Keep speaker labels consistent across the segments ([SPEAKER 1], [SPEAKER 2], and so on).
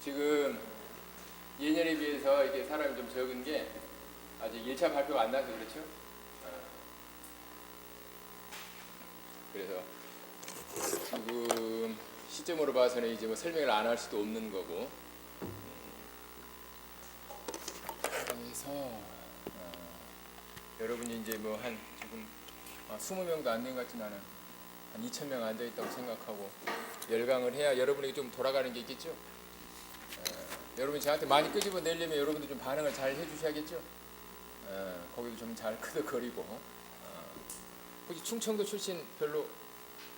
[SPEAKER 1] 지금 예년에 비해서 이게 사람이 좀 적은 게 아직 1차 발표가 안 나서 그렇죠? 그래서 지금 시점으로 봐서는 이제 뭐 설명을 안 할 수도 없는 거고. 그래서 여러분이 이제 뭐 한 지금 20명도 안 된 것 같진 않아. 한 2,000명 앉아 있다고 생각하고 열강을 해야 여러분에게 좀 돌아가는 게 있겠죠. 여러분이 저한테 많이 끄집어 내려면 여러분들 좀 반응을 잘 해주셔야겠죠. 거기도 좀 잘 끄덕거리고. 혹시 충청도 출신 별로?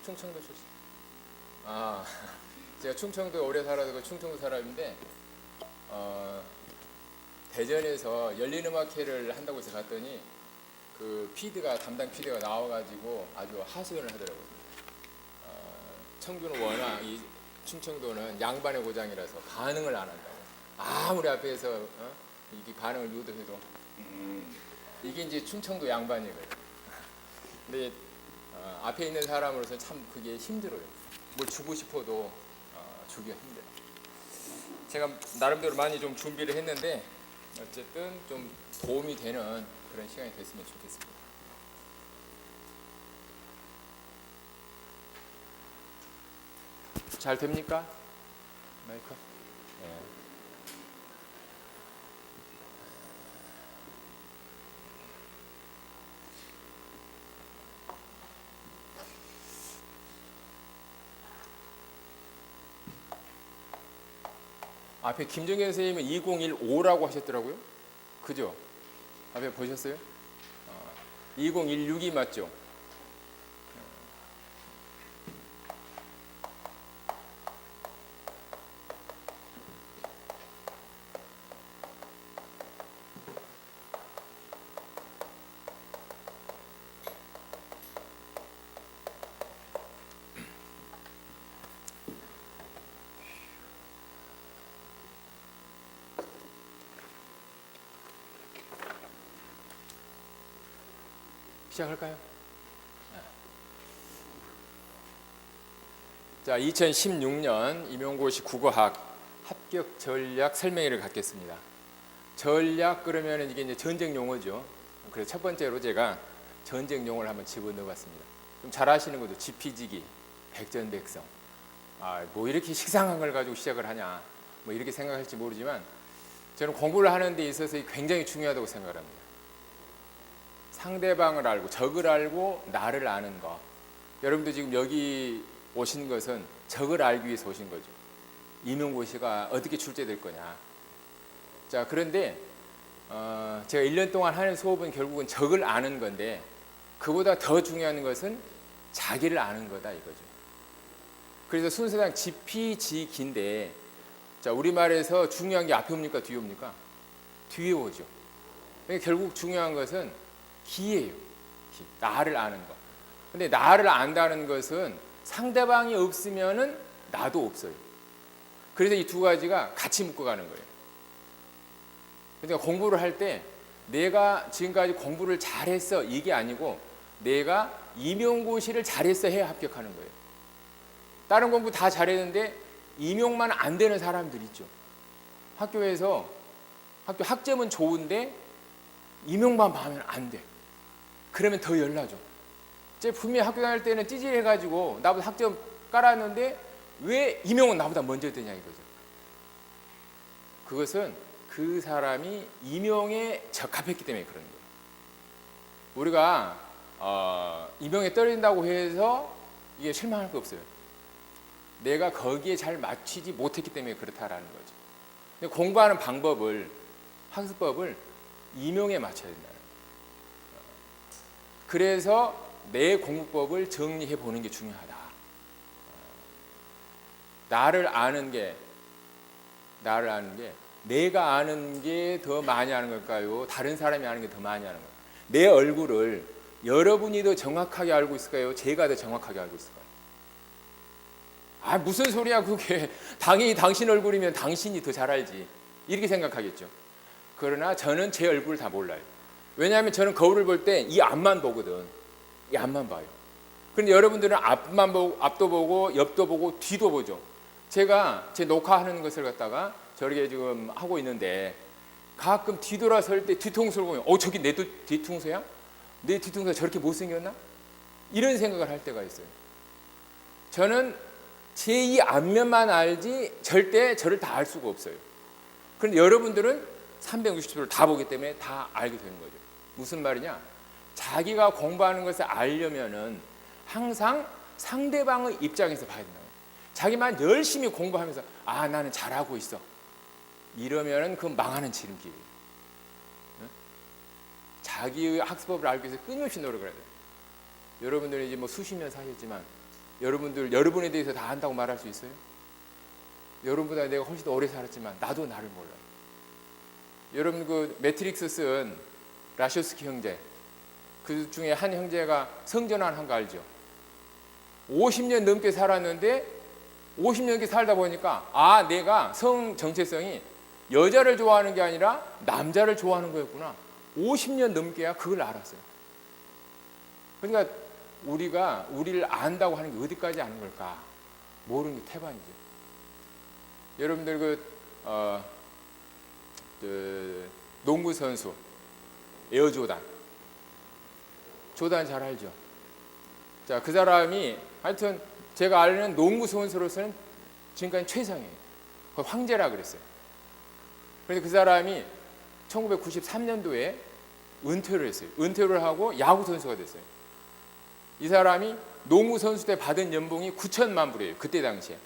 [SPEAKER 1] 충청도 출신? 제가 충청도 오래 살아서 그 충청도 사람인데 대전에서 열린음악회를 한다고 해서 갔더니 그 담당 PD가 나와가지고 아주 하소연을 하더라고요. 청주는 워낙 이 충청도는 양반의 고장이라서 반응을 안 한다고. 아무리 앞에서 이게 반응을 유도해도 이게 이제 충청도 양반이거든요. 근데 앞에 있는 사람으로서 참 그게 힘들어요. 뭘 주고 싶어도 주기가 힘들어요. 제가 나름대로 많이 좀 준비를 했는데 어쨌든 좀 도움이 되는 그런 시간이 됐으면 좋겠습니다. 잘 됩니까? 마이크? 네. 앞에 김정현 선생님은 2015라고 하셨더라고요. 그죠? 앞에 보셨어요? 2016이 맞죠? 시작할까요? 자, 2016년 임용고시 국어학 합격 전략 설명회를 갖겠습니다. 전략 그러면 이게 이제 전쟁 용어죠. 그래서 첫 번째로 제가 전쟁 용어를 한번 집어넣어봤습니다. 좀 잘 아시는 거죠. 지피지기, 백전백성. 뭐 이렇게 식상한 걸 가지고 시작을 하냐. 뭐 이렇게 생각할지 모르지만 저는 공부를 하는 데 있어서 굉장히 중요하다고 생각합니다. 상대방을 알고 적을 알고 나를 아는 거. 여러분도 지금 여기 오신 것은 적을 알기 위해서 오신 거죠. 임용고시가 어떻게 출제될 거냐. 자, 그런데 제가 1년 동안 하는 수업은 결국은 적을 아는 건데 그보다 더 중요한 것은 자기를 아는 거다 이거죠. 그래서 순서상 지피지기인데 자, 우리말에서 중요한 게 앞에 옵니까 뒤에 옵니까? 뒤에 오죠. 그러니까 결국 중요한 것은 기예요. 기. 나를 아는 거. 근데 나를 안다는 것은 상대방이 없으면은 나도 없어요. 그래서 이 두 가지가 같이 묶어가는 거예요. 그러니까 공부를 할 때 내가 지금까지 공부를 잘했어 이게 아니고 내가 임용고시를 잘했어 해야 합격하는 거예요. 다른 공부 다 잘했는데 임용만 안 되는 사람들 있죠. 학교에서 학점은 좋은데 임용만 봐면 안 돼. 그러면 더 열나죠. 제 분명히 학교 다닐 때는 찌질해가지고 나보다 학점 깔았는데 왜 임용은 나보다 먼저 되냐 이거죠. 그것은 그 사람이 임용에 적합했기 때문에 그런 거예요. 우리가 임용에 떨어진다고 해서 이게 실망할 거 없어요. 내가 거기에 잘 맞추지 못했기 때문에 그렇다라는 거죠. 근데 공부하는 방법을 학습법을 임용에 맞춰야 된다는 거예요. 그래서 내 공부법을 정리해 보는 게 중요하다. 나를 아는 게 내가 아는 게 더 많이 아는 걸까요? 다른 사람이 아는 게 더 많이 아는 걸까요? 내 얼굴을 여러분이 더 정확하게 알고 있을까요? 제가 더 정확하게 알고 있을까요? 무슨 소리야 그게. 당연히 당신 얼굴이면 당신이 더 잘 알지. 이렇게 생각하겠죠. 그러나 저는 제 얼굴을 다 몰라요. 왜냐하면 저는 거울을 볼 때 이 앞만 보거든. 이 앞만 봐요. 그런데 여러분들은 앞도 보고 옆도 보고 뒤도 보죠. 제가 제 녹화하는 것을 갖다가 저렇게 지금 하고 있는데 가끔 뒤돌아설 때 뒤통수를 보면 저기 내 뒤통수야? 내 뒤통수가 저렇게 못생겼나? 이런 생각을 할 때가 있어요. 저는 제 이 앞면만 알지 절대 저를 다 알 수가 없어요. 그런데 여러분들은 360도를 다 보기 때문에 다 알게 되는 거죠. 무슨 말이냐? 자기가 공부하는 것을 알려면은 항상 상대방의 입장에서 봐야 된다. 자기만 열심히 공부하면서 나는 잘하고 있어. 이러면은 그건 망하는 지름길이에요. 자기의 학습법을 알기 위해서 끊임없이 노력을 해야 돼요. 여러분들이 이제 뭐 수십 년 사셨지만 여러분에 대해서 다 안다고 말할 수 있어요? 여러분보다 내가 훨씬 더 오래 살았지만 나도 나를 몰라요. 여러분 그 매트릭스 쓴 라쇼스키 형제, 그 중에 한 형제가 성전환한 거 알죠? 50년 넘게 살았는데 50년 넘게 살다 보니까 내가 성 정체성이 여자를 좋아하는 게 아니라 남자를 좋아하는 거였구나. 50년 넘게야 그걸 알았어요. 그러니까 우리가 우리를 안다고 하는 게 어디까지 아는 걸까? 모르는 게 태반이죠. 여러분들 농구 선수 에어조단 잘 알죠? 자, 그 사람이 하여튼 제가 아는 농구 선수로서는 지금까지 최상이에요. 그 황제라 그랬어요. 그런데 그 사람이 1993년도에 은퇴를 했어요. 은퇴를 하고 야구 선수가 됐어요. 이 사람이 농구 선수 때 받은 연봉이 9천만 불이에요. 그때 당시에.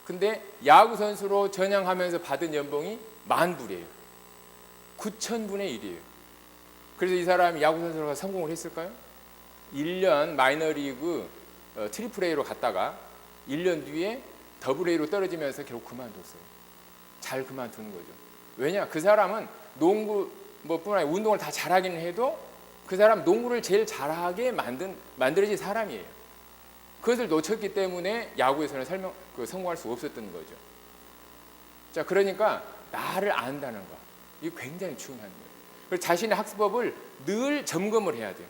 [SPEAKER 1] 근데 야구 선수로 전향하면서 받은 연봉이 10,000불이에요. 9,000분의 1이에요. 그래서 이 사람이 야구 선수로 성공을 했을까요? 1년 마이너리그 트리플 A로 갔다가 1년 뒤에 더블 A로 떨어지면서 결국 그만뒀어요. 잘 그만두는 거죠. 왜냐? 그 사람은 농구 뿐만 아니라 운동을 다 잘하기는 해도 그 사람 농구를 제일 잘하게 만들어진 사람이에요. 그것을 놓쳤기 때문에 야구에서는 성공할 수 없었던 거죠. 자, 그러니까 나를 안다는 거, 이거 굉장히 중요한 거예요. 그리고 자신의 학습법을 늘 점검을 해야 돼요.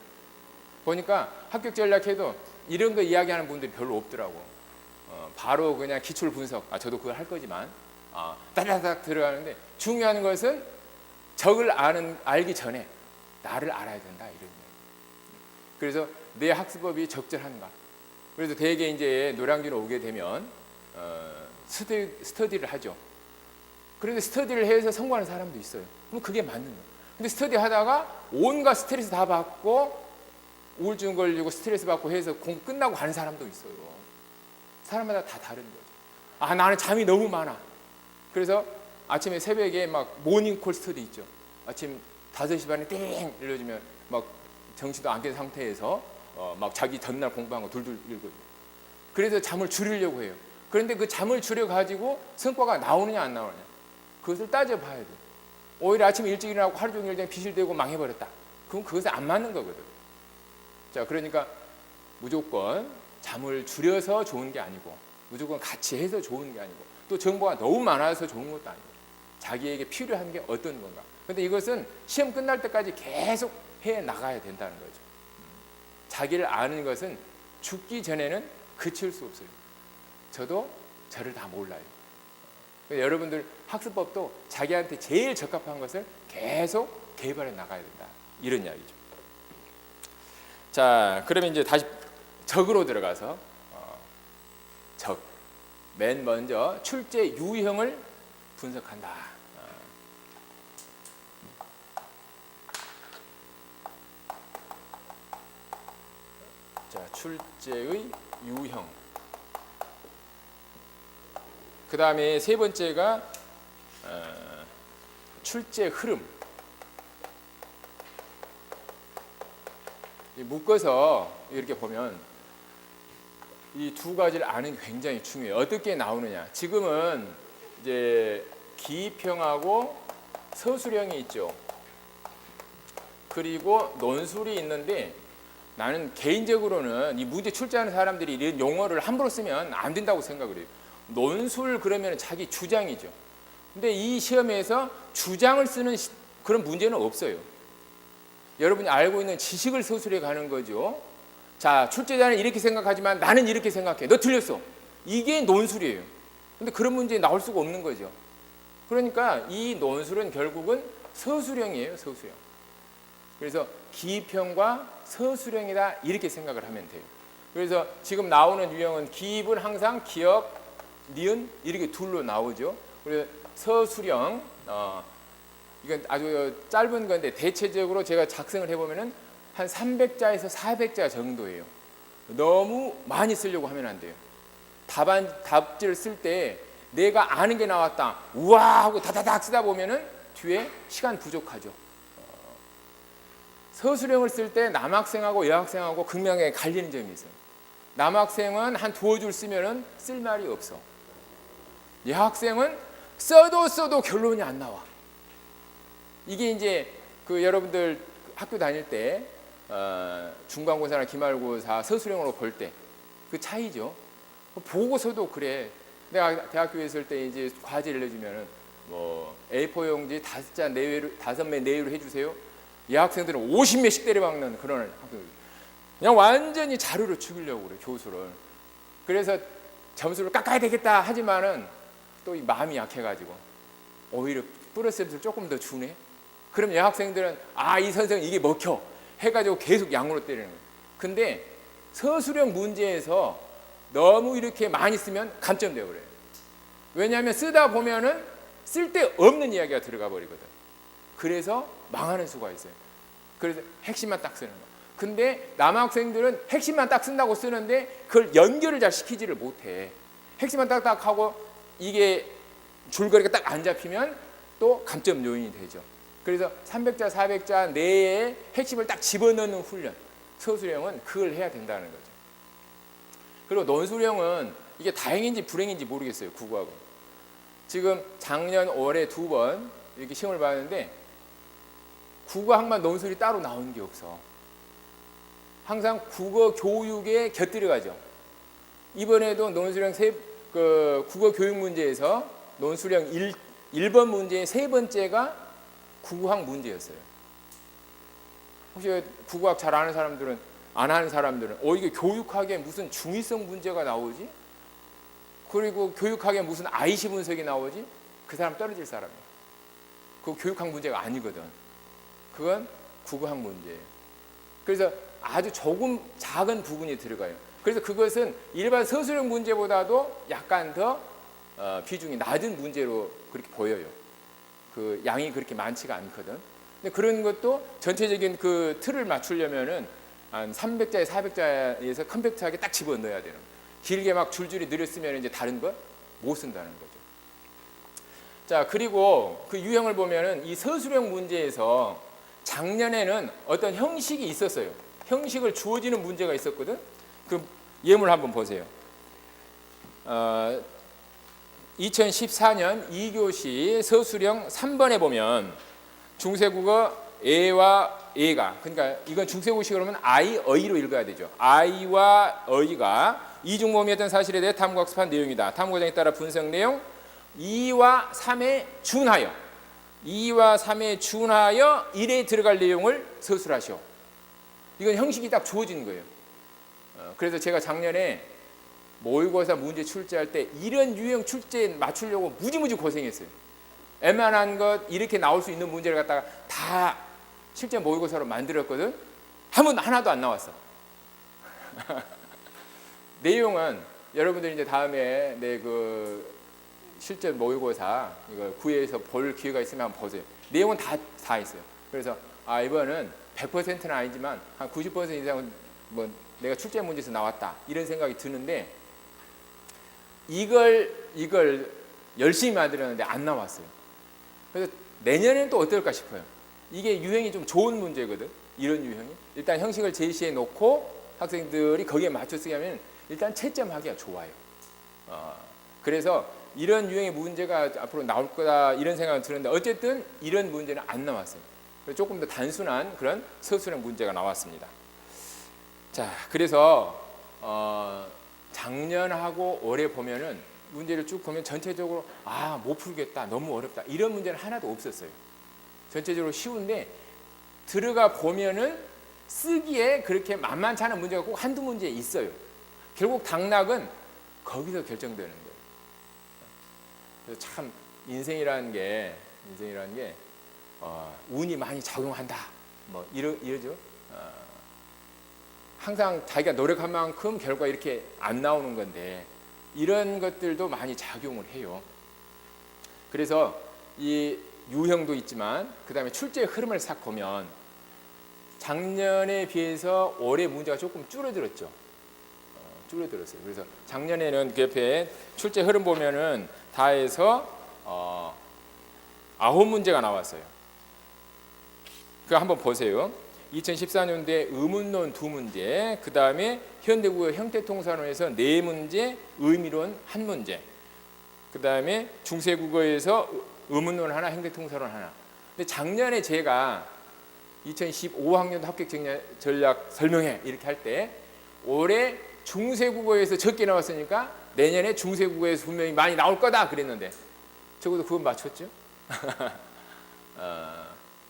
[SPEAKER 1] 보니까 합격 전략해도 이런 거 이야기하는 분들이 별로 없더라고. 바로 그냥 기출 분석, 저도 그걸 할 거지만 따다닥 들어가는데 중요한 것은 적을 알기 전에 나를 알아야 된다, 이런 얘기. 그래서 내 학습법이 적절한가. 그래서 대개 이제 노량진에 오게 되면 스터디를 하죠. 그런데 스터디를 해서 성공하는 사람도 있어요. 그럼 그게 맞는 거예요. 근데 스터디 하다가 온갖 스트레스 다 받고 우울증 걸리고 스트레스 받고 해서 공부 끝나고 가는 사람도 있어요. 사람마다 다 다른 거죠. 나는 잠이 너무 많아. 그래서 아침에 새벽에 막 모닝콜 스터디 있죠. 아침 5시 반에 띵 일러주면 막 정신도 안 깬 상태에서 막 자기 전날 공부한 거 둘둘 읽거든요. 그래서 잠을 줄이려고 해요. 그런데 그 잠을 줄여가지고 성과가 나오느냐 안 나오느냐, 그것을 따져봐야 돼요. 오히려 아침에 일찍 일어나고 하루 종일 그냥 비실대고 망해버렸다. 그건 그것에 안 맞는 거거든. 자, 그러니까 무조건 잠을 줄여서 좋은 게 아니고, 무조건 같이 해서 좋은 게 아니고, 또 정보가 너무 많아서 좋은 것도 아니고, 자기에게 필요한 게 어떤 건가. 근데 이것은 시험 끝날 때까지 계속 해 나가야 된다는 거죠. 자기를 아는 것은 죽기 전에는 그칠 수 없어요. 저도 저를 다 몰라요. 여러분들 학습법도 자기한테 제일 적합한 것을 계속 개발해 나가야 된다, 이런 이야기죠. 자, 그러면 이제 다시 적으로 들어가서 맨 먼저 출제 유형을 분석한다. 자, 출제의 유형. 그 다음에 세 번째가 출제 흐름. 묶어서 이렇게 보면 이 두 가지를 아는 게 굉장히 중요해요. 어떻게 나오느냐. 지금은 이제 기입형하고 서술형이 있죠. 그리고 논술이 있는데, 나는 개인적으로는 이 문제 출제하는 사람들이 이런 용어를 함부로 쓰면 안 된다고 생각을 해요. 논술 그러면 자기 주장이죠. 근데 이 시험에서 주장을 쓰는 그런 문제는 없어요. 여러분이 알고 있는 지식을 서술해 가는 거죠. 자, 출제자는 이렇게 생각하지만 나는 이렇게 생각해. 너 틀렸어. 이게 논술이에요. 근데 그런 문제 나올 수가 없는 거죠. 그러니까 이 논술은 결국은 서술형이에요. 서술형. 그래서 기입형과 서술형이다 이렇게 생각을 하면 돼요. 그래서 지금 나오는 유형은 기입은 항상 기역, 니은 이렇게 둘로 나오죠. 그래서 서술형 이건 아주 짧은 건데 대체적으로 제가 작성을 해보면은 한 300자에서 400자 정도예요. 너무 많이 쓰려고 하면 안 돼요. 답지를 쓸 때 내가 아는 게 나왔다. 우와 하고 다다닥 쓰다 보면은 뒤에 시간 부족하죠. 서술형을 쓸 때 남학생하고 여학생하고 극명하게 갈리는 점이 있어요. 남학생은 한 두어 줄 쓰면은 쓸 말이 없어. 여학생은 써도 결론이 안 나와. 이게 이제 그 여러분들 학교 다닐 때 중간고사나 기말고사 서술형으로 볼 때 그 차이죠. 보고서도 그래. 내가 대학교에 있을 때 이제 과제를 내주면은 뭐 A4 용지 5자 내외로 5매 내외로 해주세요. 여학생들은 50매씩 때려박는 그런 학생들. 그냥 완전히 자료로 죽이려고 그래 교수를. 그래서 점수를 깎아야 되겠다 하지만은 또 이 마음이 약해가지고 오히려 플러스를 조금 더 주네. 그럼 여학생들은 이 선생은 이게 먹혀 해가지고 계속 양으로 때리는 거예요. 근데 서술형 문제에서 너무 이렇게 많이 쓰면 감점되어 그래요. 왜냐하면 쓰다 보면은 쓸데없는 이야기가 들어가 버리거든. 그래서 망하는 수가 있어요. 그래서 핵심만 딱 쓰는 거. 근데 남학생들은 핵심만 딱 쓴다고 쓰는데 그걸 연결을 잘 시키지를 못해. 핵심만 딱딱 하고 이게 줄거리가 딱 안 잡히면 또 감점 요인이 되죠. 그래서 300자, 400자 내에 핵심을 딱 집어넣는 훈련, 서술형은 그걸 해야 된다는 거죠. 그리고 논술형은 이게 다행인지 불행인지 모르겠어요. 국어학은. 지금 작년 올해 2번 이렇게 시험을 봤는데 국어학만 논술이 따로 나오는 게 없어. 항상 국어 교육에 곁들여가죠. 이번에도 논술형 국어 교육 문제에서 논술형 1번 문제의 3번째가 국어학 문제였어요. 혹시 국어학 잘 아는 사람들은 안 하는 사람들은 이게 교육학에 무슨 중의성 문제가 나오지? 그리고 교육학에 무슨 IC 분석이 나오지? 그 사람 떨어질 사람이에요. 그거 교육학 문제가 아니거든. 그건 국어학 문제예요. 그래서 아주 조금 작은 부분이 들어가요. 그래서 그것은 일반 서술형 문제보다도 약간 더 비중이 낮은 문제로 그렇게 보여요. 그 양이 그렇게 많지가 않거든. 근데 그런 것도 전체적인 그 틀을 맞추려면은 한 300자에 400자에서 컴팩트하게 딱 집어넣어야 되는 거예요. 길게 막 줄줄이 늘었으면 이제 다른 거 못 쓴다는 거죠. 자, 그리고 그 유형을 보면은 이 서술형 문제에서 작년에는 어떤 형식이 있었어요. 형식을 주어지는 문제가 있었거든. 그 예물 한번 보세요. 2014년 2교시 서술형 3번에 보면 중세국어 애와 애가, 그러니까 이건 중세국어식으로 하면 아이, 어이로 읽어야 되죠. 아이와 어이가 이중모음이었던 사실에 대해 탐구학습한 내용이다. 탐구과정에 따라 분석 내용 2와 3에 준하여 2와 3에 준하여 1에 들어갈 내용을 서술하시오. 이건 형식이 딱 주어지는 거예요. 그래서 제가 작년에 모의고사 문제 출제할 때 이런 유형 출제 맞추려고 무지무지 고생했어요. 웬만한 것 이렇게 나올 수 있는 문제를 갖다가 다 실제 모의고사로 만들었거든. 하나도 안 나왔어. 내용은 여러분들이 이제 다음에 내 그 실제 모의고사 이거 구회에서 볼 기회가 있으면 한번 보세요. 내용은 다 있어요. 그래서 이번은 100%는 아니지만 한 90% 이상은 뭐 내가 출제 문제에서 나왔다 이런 생각이 드는데 이걸 열심히 만들었는데 안 나왔어요. 그래서 내년에는 또 어떨까 싶어요. 이게 유형이 좀 좋은 문제거든. 이런 유형이 일단 형식을 제시해 놓고 학생들이 거기에 맞춰 쓰게 하면 일단 채점하기가 좋아요. 그래서 이런 유형의 문제가 앞으로 나올 거다 이런 생각은 드는데 어쨌든 이런 문제는 안 나왔어요. 조금 더 단순한 그런 서술형 문제가 나왔습니다. 자, 그래서 작년하고 올해 보면은 문제를 쭉 보면 전체적으로 못 풀겠다, 너무 어렵다 이런 문제는 하나도 없었어요. 전체적으로 쉬운데 들어가 보면은 쓰기에 그렇게 만만치 않은 문제가 꼭 한두 문제 있어요. 결국 당락은 거기서 결정되는 거예요. 그래서 참 인생이라는 게 운이 많이 작용한다. 뭐 이러죠. 항상 자기가 노력한 만큼 결과 이렇게 안 나오는 건데 이런 것들도 많이 작용을 해요. 그래서 이 유형도 있지만 그 다음에 출제 흐름을 싹 보면 작년에 비해서 올해 문제가 조금 줄어들었죠. 줄어들었어요. 그래서 작년에는 그 옆에 출제 흐름 보면은 다 해서 9문제가 나왔어요. 그거 한번 보세요. 2014년도에 의문론 2문제, 그 다음에 현대국어 형태통사론에서 4문제, 의미론 1문제, 그 다음에 중세국어에서 의문론 하나, 형태통사론 하나. 근데 작년에 제가 2015학년도 합격 전략 설명회 이렇게 할 때 올해 중세국어에서 적게 나왔으니까 내년에 중세국어에서 분명히 많이 나올 거다 그랬는데 적어도 그건 맞췄죠.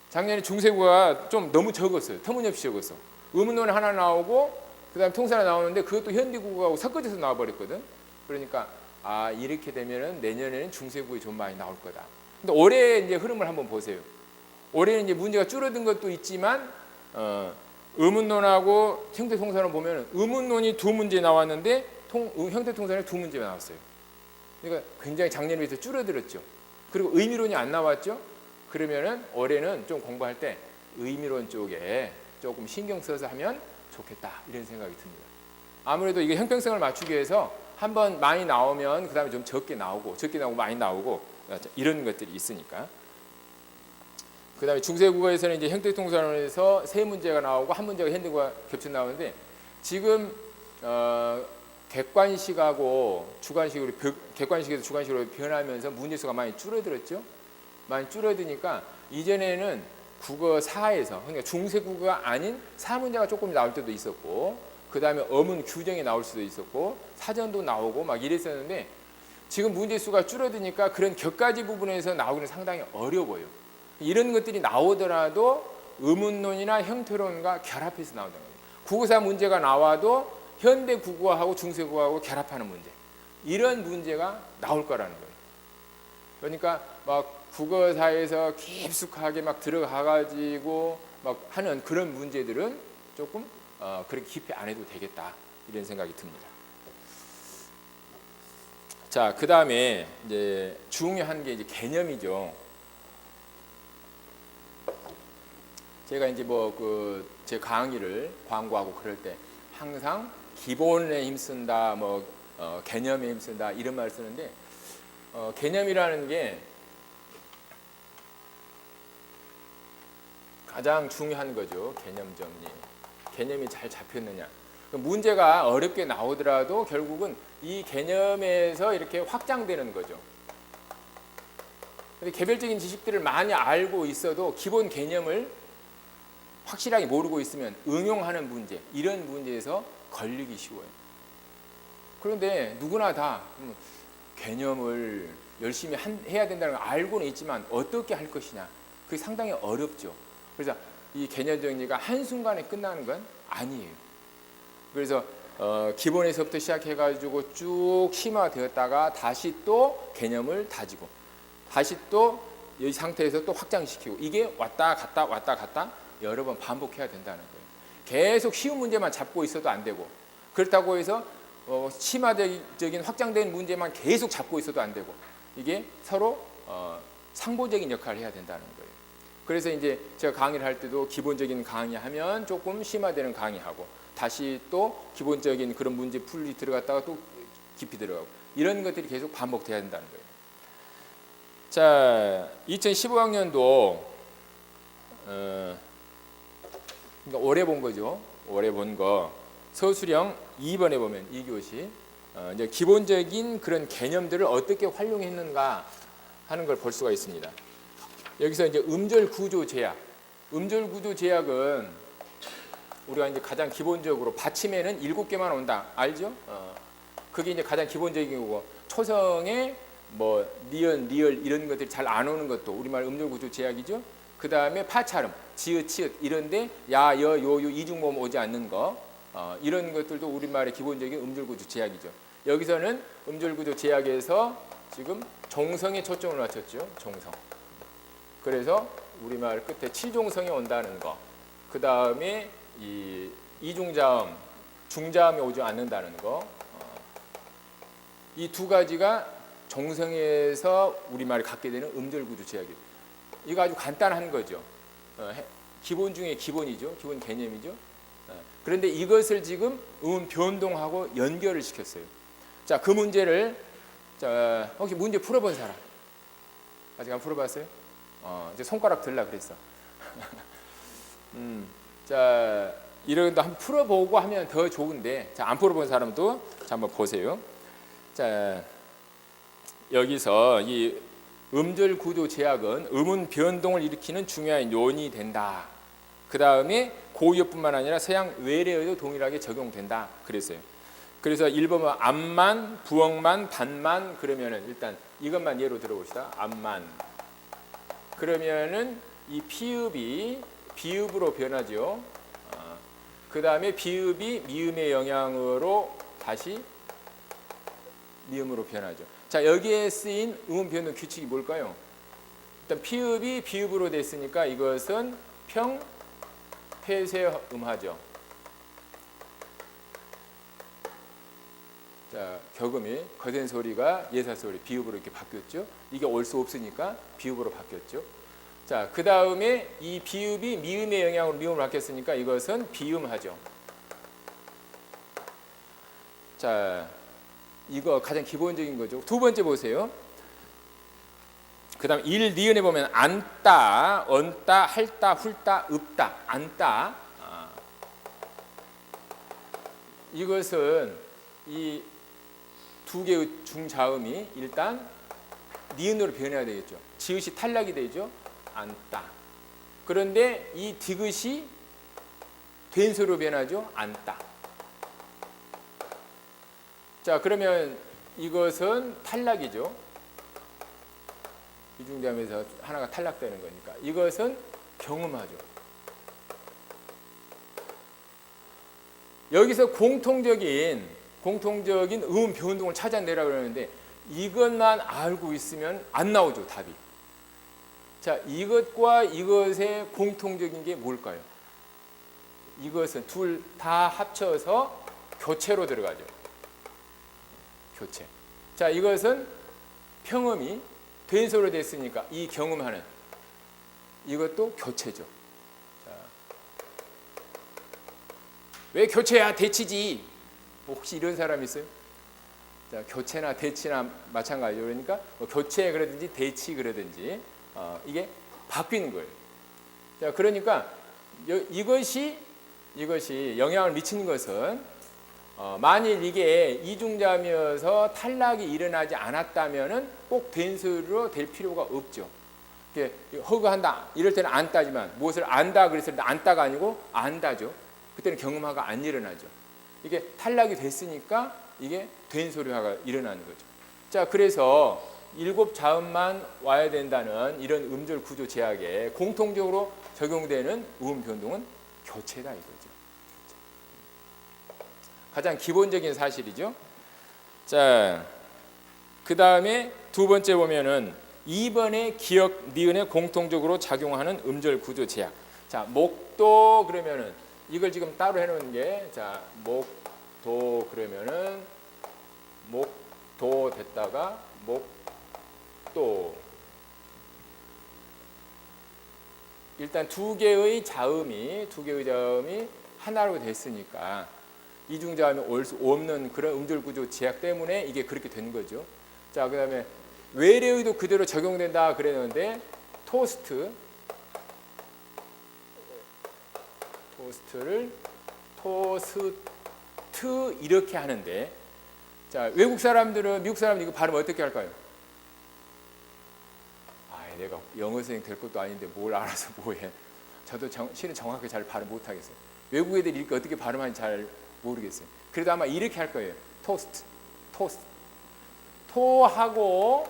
[SPEAKER 1] 작년에 중세국어가 좀 너무 적었어요. 터무니없이 적었어. 의문론 하나 나오고 그 다음에 통사가 나오는데 그것도 현대국어하고 섞어져서 나와버렸거든. 그러니까 이렇게 되면은 내년에는 중세국어에 좀 많이 나올 거다. 근데 올해 이제 흐름을 한번 보세요. 올해는 이제 문제가 줄어든 것도 있지만 의문론하고 형태통사론 보면은 의문론이 2문제 나왔는데 형태통사론이 2문제가 나왔어요. 그러니까 굉장히 작년에 비해서 줄어들었죠. 그리고 의미론이 안 나왔죠. 그러면은 올해는 좀 공부할 때 의미론 쪽에 조금 신경 써서 하면 좋겠다 이런 생각이 듭니다. 아무래도 이게 형평성을 맞추기 위해서 한번 많이 나오면 그 다음에 좀 적게 나오고 많이 나오고 이런 것들이 있으니까. 그 다음에 중세국어에서는 이제 형태통사론에서 3문제가 나오고 1문제가 현대국어가 겹쳐 나오는데 지금 객관식하고 주관식으로 객관식에서 주관식으로 변하면서 문제수가 많이 줄어들었죠. 많이 줄어드니까 이전에는 국어 4에서 그러니까 중세국어가 아닌 4문제가 조금 나올 때도 있었고 그 다음에 어문 규정이 나올 수도 있었고 사전도 나오고 막 이랬었는데 지금 문제수가 줄어드니까 그런 격가지 부분에서 나오기는 상당히 어려워요. 이런 것들이 나오더라도 의문론이나 형태론과 결합해서 나온다는 거예요. 국어사 문제가 나와도 현대 국어하고 중세국어하고 결합하는 문제 이런 문제가 나올 거라는 거예요. 그러니까 막 국어사에서 깊숙하게 막 들어가가지고 막 하는 그런 문제들은 조금 그렇게 깊이 안 해도 되겠다 이런 생각이 듭니다. 자, 그 다음에 이제 중요한 게 이제 개념이죠. 제가 이제 제 강의를 광고하고 그럴 때 항상 기본에 힘쓴다, 개념에 힘쓴다 이런 말을 쓰는데 개념이라는 게 가장 중요한 거죠. 개념 정리. 개념이 잘 잡혔느냐. 문제가 어렵게 나오더라도 결국은 이 개념에서 이렇게 확장되는 거죠. 근데 개별적인 지식들을 많이 알고 있어도 기본 개념을 확실하게 모르고 있으면 응용하는 문제, 이런 문제에서 걸리기 쉬워요. 그런데 누구나 다 개념을 열심히 해야 된다는 걸 알고는 있지만 어떻게 할 것이냐, 그게 상당히 어렵죠. 그래서 이 개념 정리가 한순간에 끝나는 건 아니에요. 그래서 기본에서부터 시작해가지고 쭉 심화되었다가 다시 또 개념을 다지고 다시 또 이 상태에서 또 확장시키고 이게 왔다 갔다 여러 번 반복해야 된다는 거예요. 계속 쉬운 문제만 잡고 있어도 안 되고 그렇다고 해서 심화적인 확장된 문제만 계속 잡고 있어도 안 되고 이게 서로 상보적인 역할을 해야 된다는 거예요. 그래서 이제 제가 강의를 할 때도 기본적인 강의하면 조금 심화되는 강의하고 다시 또 기본적인 그런 문제 풀이 들어갔다가 또 깊이 들어가고 이런 것들이 계속 반복돼야 된다는 거예요. 자, 2015학년도 그러니까 올해 본 거죠. 올해 본 거 서술형 2번에 보면 2교시 이제 기본적인 그런 개념들을 어떻게 활용했는가 하는 걸 볼 수가 있습니다. 여기서 이제 음절 구조 제약. 음절 구조 제약은 우리가 이제 가장 기본적으로 받침에는 7개만 온다. 알죠? 그게 이제 가장 기본적인 거고 초성에 니은, 리을 이런 것들이 잘 안 오는 것도 우리말 음절 구조 제약이죠. 그 다음에 파차름, 지읒, 치읒 이런데 야, 여, 요, 유 이중모음 오지 않는 거 이런 것들도 우리말의 기본적인 음절 구조 제약이죠. 여기서는 음절 구조 제약에서 지금 종성에 초점을 맞췄죠. 종성. 그래서 우리말 끝에 칠종성이 온다는 거. 그 다음에 이 이중자음, 중자음이 오지 않는다는 거. 이 두 가지가 종성에서 우리말이 갖게 되는 음절구조 제약이에요. 이거 아주 간단한 거죠. 기본 중에 기본이죠. 기본 개념이죠. 그런데 이것을 지금 음 변동하고 연결을 시켰어요. 자, 그 문제를 자, 혹시 문제 풀어본 사람? 아직 안 풀어봤어요? 이제 손가락 들라 그랬어. 자, 이런 거 한번 풀어보고 하면 더 좋은데, 자, 안 풀어본 사람도 자, 한번 보세요. 자, 여기서 이 음절 구조 제약은 음운 변동을 일으키는 중요한 요인이 된다. 그 다음에 고유어뿐만 아니라 서양 외래어도 동일하게 적용된다. 그랬어요. 그래서 1번은 암만, 부엉만, 반만 그러면은 일단 이것만 예로 들어봅시다. 암만. 그러면은 이 피읍이 비읍으로 변하죠. 그 다음에 비읍이 미음의 영향으로 다시 미음으로 변하죠. 자, 여기에 쓰인 음 변동 규칙이 뭘까요? 일단 피읍이 비읍으로 됐으니까 이것은 평폐쇄음하죠. 자, 격음이 거센 소리가 예사 소리 비읍으로 이렇게 바뀌었죠. 이게 올 수 없으니까 비읍으로 바뀌었죠. 자, 그 다음에 이 비읍이 미음의 영향으로 미음으로 바뀌었으니까 이것은 비음하죠. 자, 이거 가장 기본적인 거죠. 두 번째 보세요. 그 다음 일, 니은에 보면 안따, 언따, 할따, 훌따, 읍따, 안따. 이것은 이 두 개의 중자음이 일단 니은으로 변해야 되겠죠. 지읒이 탈락이 되죠. 안따. 그런데 이 디귿이 된소로 변하죠. 안따. 자, 그러면 이것은 탈락이죠. 이중자음에서 하나가 탈락되는 거니까. 이것은 경음하죠. 여기서 공통적인 음 변동을 찾아내라 그러는데 이것만 알고 있으면 안 나오죠, 답이. 자, 이것과 이것의 공통적인 게 뭘까요? 이것은 둘 다 합쳐서 교체로 들어가죠. 교체. 자, 이것은 평음이 된소로 됐으니까 이 경음하는 이것도 교체죠. 자, 왜 교체야? 대치지. 혹시 이런 사람 있어요? 자, 교체나 대치나 마찬가지죠. 그러니까 뭐 교체 그러든지 대치 그러든지 이게 바뀌는 거예요. 자, 그러니까 이것이 영향을 미치는 것은 만일 이게 이중자음이어서 탈락이 일어나지 않았다면은 꼭 된소리로 될 필요가 없죠. 이게 허그한다 이럴 때는 안 따지만 무엇을 안다 그랬을 때 안다가 아니고 안다죠. 그때는 경음화가 안 일어나죠. 이게 탈락이 됐으니까 이게 된소리화가 일어나는 거죠. 자, 그래서 7자음만 와야 된다는 이런 음절 구조 제약에 공통적으로 적용되는 음 변동은 교체다 이거죠. 가장 기본적인 사실이죠. 자, 그 다음에 두 번째 보면은 2번의 기역 니은에 공통적으로 작용하는 음절 구조 제약. 자, 목도 그러면은 이걸 지금 따로 해놓은 게, 자, 목도 그러면은 목도 됐다가 목도. 일단 두 개의 자음이 하나로 됐으니까 이중자음이 올 수 없는 그런 음절 구조 제약 때문에 이게 그렇게 된 거죠. 자, 그다음에 외래어도 그대로 적용된다 그랬는데 토스트를 토스트 이렇게 하는데, 자, 외국 사람들은 미국 사람들 이거 발음 어떻게 할까요? 내가 영어 선생님 될 것도 아닌데 뭘 알아서 뭐해. 저도 실은 정확하게 잘 발음 못 하겠어요. 외국 애들이 이렇게 어떻게 발음하는지 잘 모르겠어요. 그래도 아마 이렇게 할 거예요. 토스트. 토하고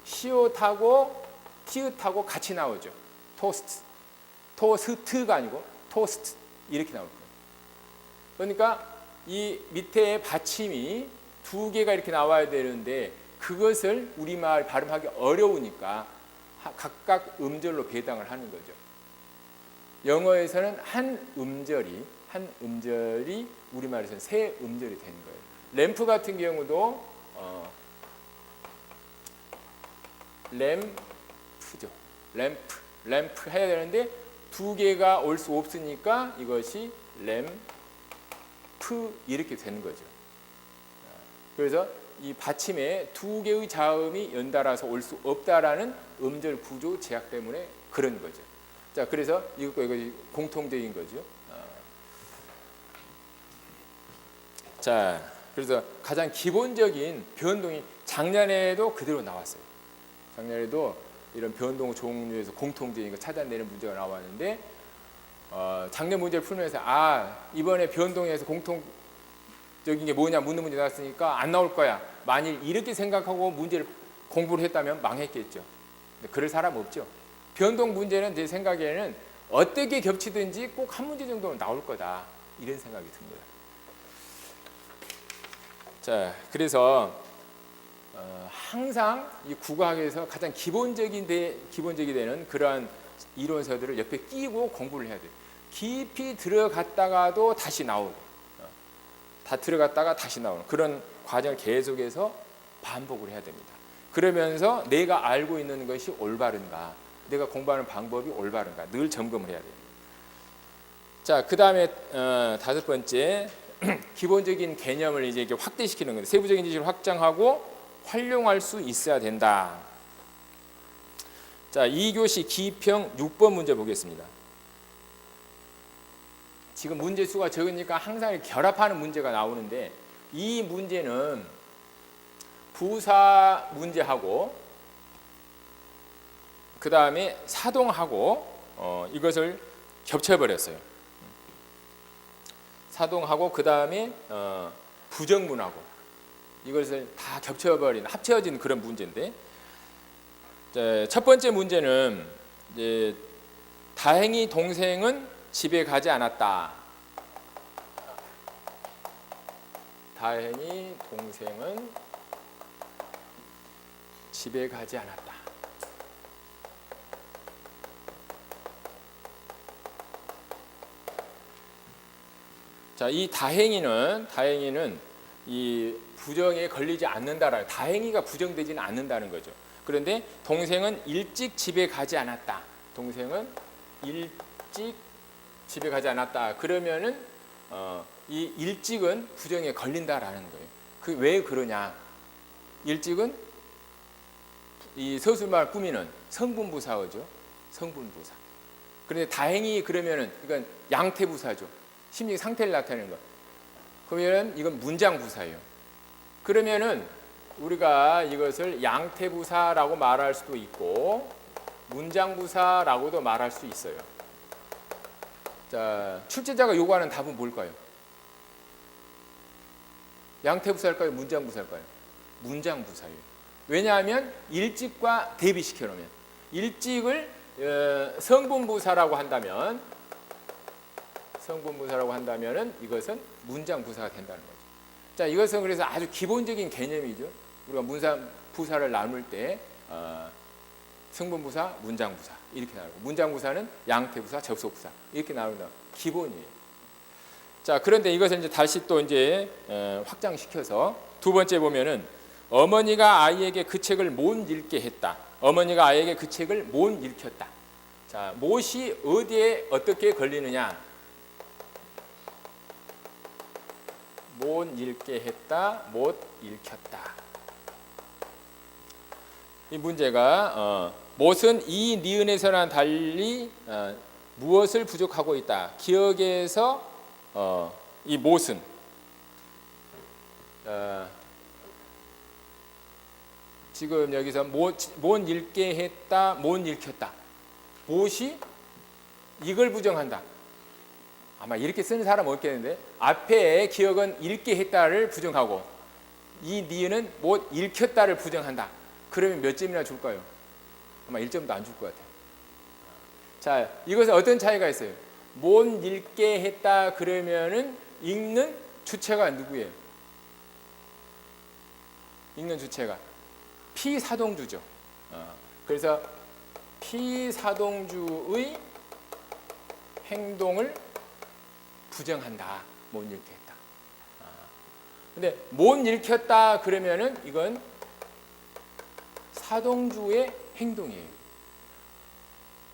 [SPEAKER 1] 시옷하고 티읕하고 같이 나오죠. 토스트. 토스트가 아니고 토스트 이렇게 나올 거예요. 그러니까 이 밑에 받침이 두 개가 이렇게 나와야 되는데 그것을 우리말 발음하기 어려우니까 각각 음절로 배당을 하는 거죠. 영어에서는 한 음절이 우리말에서는 세 음절이 되는 거예요. 램프 같은 경우도 램프죠. 램프 해야 되는데 두 개가 올 수 없으니까 이것이 램프 이렇게 되는 거죠. 그래서 이 받침에 두 개의 자음이 연달아서 올 수 없다라는 음절 구조 제약 때문에 그런 거죠. 자, 그래서 이것과 이것이 공통적인 거죠. 자, 그래서 가장 기본적인 변동이 작년에도 그대로 나왔어요. 작년에도 이런 변동 종류에서 공통적인 거 찾아내는 문제가 나왔는데 작년 문제를 풀면서 이번에 변동에서 공통적인 게 뭐냐 묻는 문제 나왔으니까 안 나올 거야. 만일 이렇게 생각하고 문제를 공부를 했다면 망했겠죠. 근데 그럴 사람 없죠. 변동 문제는 제 생각에는 어떻게 겹치든지 꼭 한 문제 정도는 나올 거다. 이런 생각이 듭니다. 자, 그래서 항상 이 국어학에서 가장 기본적이 되는 그러한 이론서들을 옆에 끼고 공부를 해야 돼요. 깊이 들어갔다가도 다시 나오고, 다 들어갔다가 다시 나오는 그런 과정을 계속해서 반복을 해야 됩니다. 그러면서 내가 알고 있는 것이 올바른가, 내가 공부하는 방법이 올바른가 늘 점검을 해야 돼요. 자, 그 다음에 다섯 번째 기본적인 개념을 이제 확대시키는 건데 세부적인 지식을 확장하고 활용할 수 있어야 된다. 자, 2교시 기평 6번 문제 보겠습니다. 지금 문제 수가 적으니까 항상 결합하는 문제가 나오는데 이 문제는 부사 문제하고 그 다음에 사동하고 이것을 겹쳐버렸어요. 사동하고 그 다음에 부정문하고 이것을 다 겹쳐버린 합쳐진 그런 문제인데 첫 번째 문제는 이제 다행히 동생은 집에 가지 않았다. 다행히 동생은 집에 가지 않았다. 자, 이 다행히는 이 부정에 걸리지 않는다라는, 다행히가 부정되지는 않는다는 거죠. 그런데 동생은 일찍 집에 가지 않았다. 동생은 일찍 집에 가지 않았다. 그러면은 이 일찍은 부정에 걸린다라는 거예요. 그 왜 그러냐? 일찍은 이 서술말 꾸미는 성분부사어죠. 성분부사. 그런데 다행히 그러면은 이건 양태부사죠. 심리 상태를 나타내는 것. 그러면은 이건 문장부사예요. 그러면은 우리가 이것을 양태부사라고 말할 수도 있고 문장부사라고도 말할 수 있어요. 자, 출제자가 요구하는 답은 뭘까요? 양태부사일까요? 문장부사일까요? 문장부사예요. 왜냐하면 일찍과 대비시켜 놓으면 일찍을 성분부사라고 한다면은 이것은 문장부사가 된다는 거죠. 자, 이것은 그래서 아주 기본적인 개념이죠. 우리가 문장부사를 나눌 때 성분부사, 문장부사 이렇게 나누고 문장부사는 양태부사, 접속부사 이렇게 나눈다. 기본이에요. 자, 그런데 이것을 이제 다시 또 이제 확장시켜서 두 번째 보면은 어머니가 아이에게 그 책을 못 읽게 했다. 어머니가 아이에게 그 책을 못 읽혔다. 자, 못이 어디에 어떻게 걸리느냐? 못 읽게 했다, 못 읽혔다. 이 문제가 못은 이 니은에서는 달리 무엇을 부족하고 있다. 기억에서 이 못은 지금 여기서 못 읽게 했다, 못 읽혔다. 못이 이걸 부정한다. 아마 이렇게 쓰는 사람은 없겠는데 앞에 기억은 읽게 했다를 부정하고 이 니은은 못 읽혔다를 부정한다. 그러면 몇 점이나 줄까요? 아마 1점도 안 줄 것 같아요. 자, 이것은 어떤 차이가 있어요? 못 읽게 했다 그러면은 읽는 주체가 누구예요? 읽는 주체가 피사동주죠. 그래서 피사동주의 행동을 부정한다. 못 일으켰다. 근데 못 일으켰다 그러면은 이건 사동주의 행동이에요.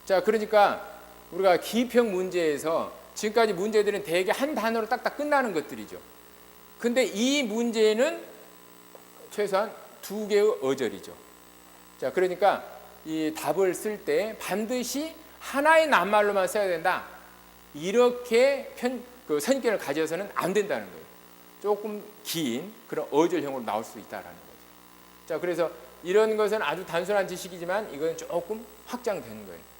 [SPEAKER 1] 자, 그러니까 우리가 기입형 문제에서 지금까지 문제들은 대개 한 단어로 딱딱 끝나는 것들이죠. 근데 이 문제는 최소한 2개의 어절이죠. 자, 그러니까 이 답을 쓸 때 반드시 하나의 낱말로만 써야 된다. 이렇게 선입견을 가져서는 안 된다는 거예요. 조금 긴 그런 어절형으로 나올 수 있다라는 거죠. 자, 그래서 이런 것은 아주 단순한 지식이지만 이건 조금 확장되는 거예요.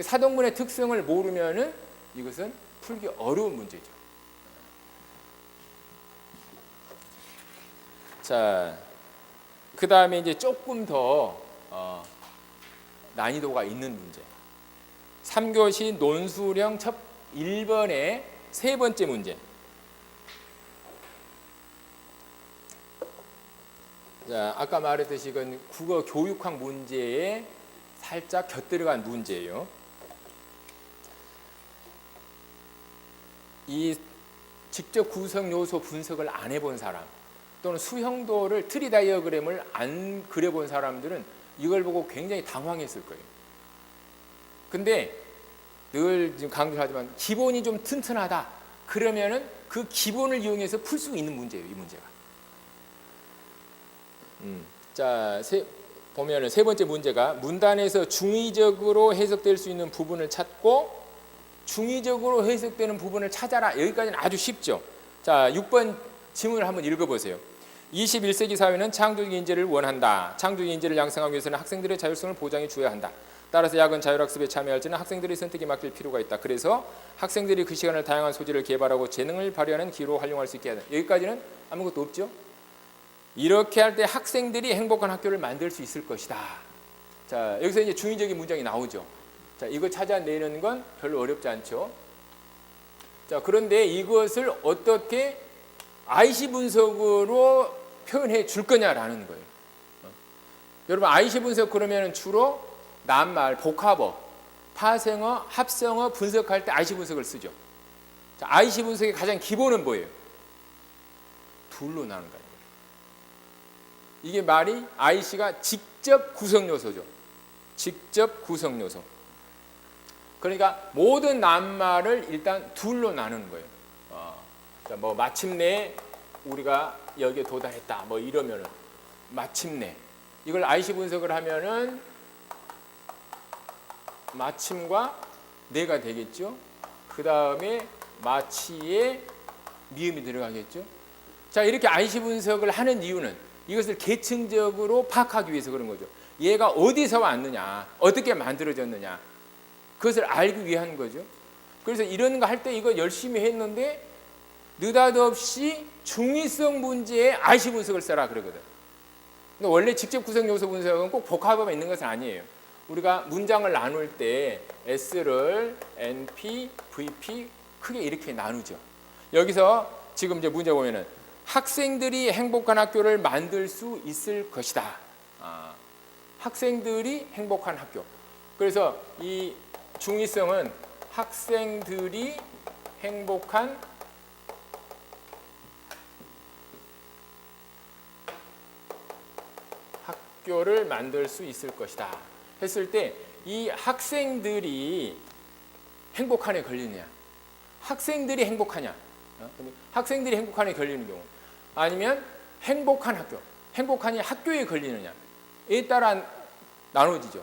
[SPEAKER 1] 사동문의 특성을 모르면은 이것은 풀기 어려운 문제죠. 자, 그 다음에 이제 조금 더 난이도가 있는 문제. 3교시 논술형 첫 1번의 세 번째 문제. 자, 아까 말했듯이 이건 국어 교육학 문제에 살짝 곁들어간 문제예요. 이 직접 구성 요소 분석을 안 해본 사람 또는 수형도를 트리 다이어그램을 안 그려본 사람들은 이걸 보고 굉장히 당황했을 거예요. 근데 늘 지금 강조하지만 기본이 좀 튼튼하다 그러면은 그 기본을 이용해서 풀 수 있는 문제예요. 이 문제가. 자, 보면은 세 번째 문제가 문단에서 중의적으로 해석될 수 있는 부분을 찾고 중의적으로 해석되는 부분을 찾아라. 여기까지는 아주 쉽죠. 자, 6번 지문을 한번 읽어보세요. 21세기 사회는 창조적 인재를 원한다. 창조적 인재를 양성하기 위해서는 학생들의 자율성을 보장해 줘야 한다. 따라서 야간 자율학습에 참여할지는 학생들의 선택에 맡길 필요가 있다. 그래서 학생들이 그 시간을 다양한 소질을 개발하고 재능을 발휘하는 기회로 활용할 수 있게 하다. 여기까지는 아무것도 없죠. 이렇게 할 때 학생들이 행복한 학교를 만들 수 있을 것이다. 자, 여기서 이제 중의적인 문장이 나오죠. 자, 이거 찾아내는 건 별로 어렵지 않죠. 자, 그런데 이것을 어떻게 IC 분석으로 표현해 줄 거냐라는 거예요. 여러분 IC 분석 그러면 주로 낱말, 복합어, 파생어, 합성어 분석할 때 IC 분석을 쓰죠. 자, IC 분석의 가장 기본은 뭐예요? 둘로 나눈 거예요. 이게 말이 IC가 직접 구성 요소죠. 직접 구성 요소. 그러니까 모든 낱말을 일단 둘로 나누는 거예요. 자, 뭐 마침내 우리가 여기에 도달했다. 뭐 이러면은 마침내 이걸 IC 분석을 하면은 마침과 내가 되겠죠. 그 다음에 마치에 미음이 들어가겠죠. 자, 이렇게 IC 분석을 하는 이유는 이것을 계층적으로 파악하기 위해서 그런 거죠. 얘가 어디서 왔느냐, 어떻게 만들어졌느냐, 그것을 알기 위한 거죠. 그래서 이런 거 할 때 이거 열심히 했는데 느닷없이 중의성 문제에 IC 분석을 써라 그러거든. 근데 원래 직접 구성 요소 분석은 꼭 복합어만 있는 것은 아니에요. 우리가 문장을 나눌 때 S를 NP, VP 크게 이렇게 나누죠. 여기서 지금 이제 문제 보면은 학생들이 행복한 학교를 만들 수 있을 것이다. 학생들이 행복한 학교. 그래서 이 중의성은 학생들이 행복한 학교를 만들 수 있을 것이다. 했을 때 이 학생들이 행복한에 걸리느냐, 학생들이 행복하냐, 학생들이 행복한에 걸리는 경우, 아니면 행복한 학교, 행복한이 학교에 걸리느냐에 따라 나눠지죠.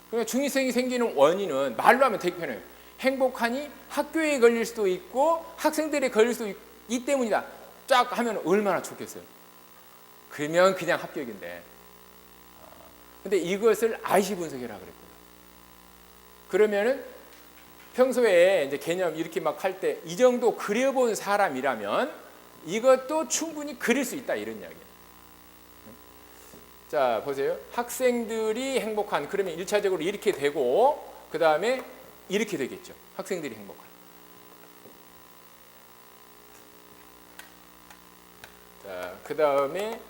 [SPEAKER 1] 그러니까 중의성이 생기는 원인은 말로 하면 되게 편해요. 행복한이 학교에 걸릴 수도 있고 학생들에 걸릴 수도 있기 때문이다. 쫙 하면 얼마나 좋겠어요. 그러면 그냥 합격인데. 근데 이것을 IC 분석이라고 그랬거든요. 그러면은 평소에 이제 개념 이렇게 막 할 때 이 정도 그려본 사람이라면 이것도 충분히 그릴 수 있다 이런 이야기예요. 자, 보세요. 학생들이 행복한, 그러면 1차적으로 이렇게 되고 그 다음에 이렇게 되겠죠. 학생들이 행복한. 자, 그 다음에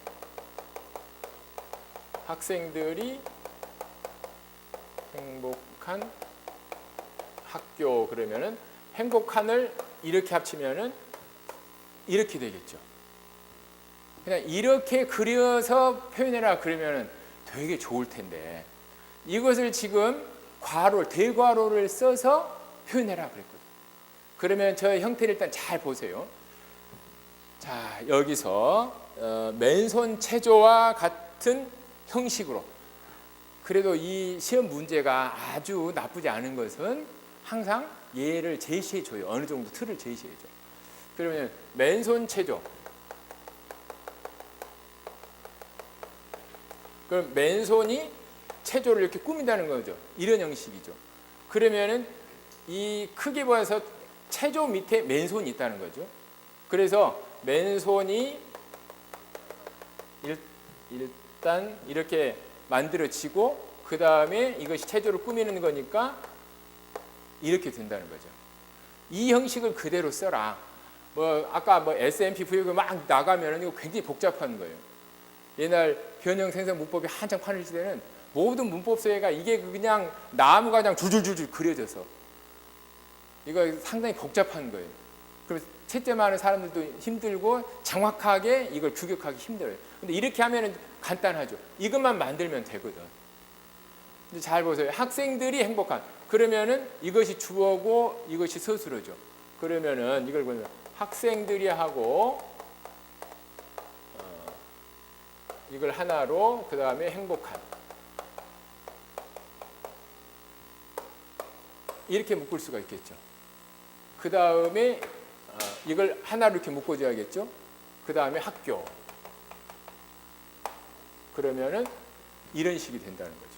[SPEAKER 1] 학생들이 행복한 학교 그러면은 행복한을 이렇게 합치면은 이렇게 되겠죠. 그냥 이렇게 그려서 표현해라 그러면은 되게 좋을 텐데 이것을 지금 괄호, 대괄호를 써서 표현해라 그랬거든요. 그러면 저 형태를 일단 잘 보세요. 자, 여기서 맨손 체조와 같은 형식으로 그래도 이 시험 문제가 아주 나쁘지 않은 것은 항상 얘를 제시해줘요. 어느 정도 틀을 제시해줘요. 그러면 맨손 체조 그럼 맨손이 체조를 이렇게 꾸민다는 거죠. 이런 형식이죠. 그러면은 이 크게 보아서 체조 밑에 맨손이 있다는 거죠. 그래서 맨손이 일단 이렇게 만들어지고 그 다음에 이것이 체조를 꾸미는 거니까 이렇게 된다는 거죠. 이 형식을 그대로 써라. 뭐 아까 뭐 SMP 부역이 막 나가면은 이거 굉장히 복잡한 거예요. 옛날 변형 생성 문법이 한창 판을 칠 때는 모든 문법서에가 이게 그냥 나무가 그냥 줄줄줄줄 그려져서 이거 상당히 복잡한 거예요. 그래서 채점하는 사람들도 힘들고 정확하게 이걸 규격하기 힘들어요. 근데 이렇게 하면은 간단하죠. 이것만 만들면 되거든. 근데 잘 보세요. 학생들이 행복한. 그러면은 이것이 주어고 이것이 서술어죠. 그러면은 이걸 보면 학생들이 하고 이걸 하나로 그 다음에 행복한 이렇게 묶을 수가 있겠죠. 그 다음에 이걸 하나로 이렇게 묶어줘야겠죠. 그 다음에 학교. 그러면은 이런 식이 된다는 거죠.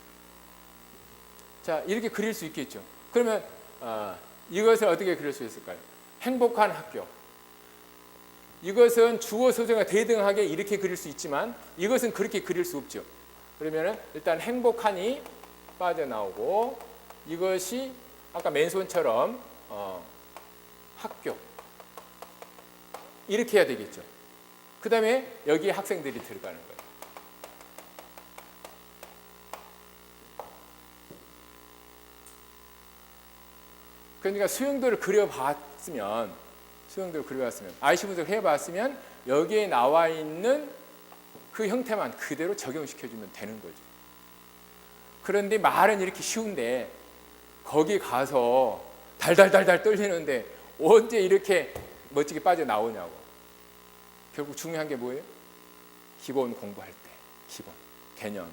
[SPEAKER 1] 자, 이렇게 그릴 수 있겠죠. 그러면 이것을 어떻게 그릴 수 있을까요? 행복한 학교. 이것은 주어 소재가 대등하게 이렇게 그릴 수 있지만 이것은 그렇게 그릴 수 없죠. 그러면은 일단 행복한이 빠져나오고 이것이 아까 맨손처럼 학교 이렇게 해야 되겠죠. 그 다음에 여기에 학생들이 들어가는 거예요. 그러니까 수용도를 그려봤으면 IC분석을 해봤으면 여기에 나와 있는 그 형태만 그대로 적용시켜주면 되는 거죠. 그런데 말은 이렇게 쉬운데 거기 가서 달달달달 떨리는데 언제 이렇게 멋지게 빠져나오냐고. 결국 중요한 게 뭐예요? 기본 공부할 때 기본, 개념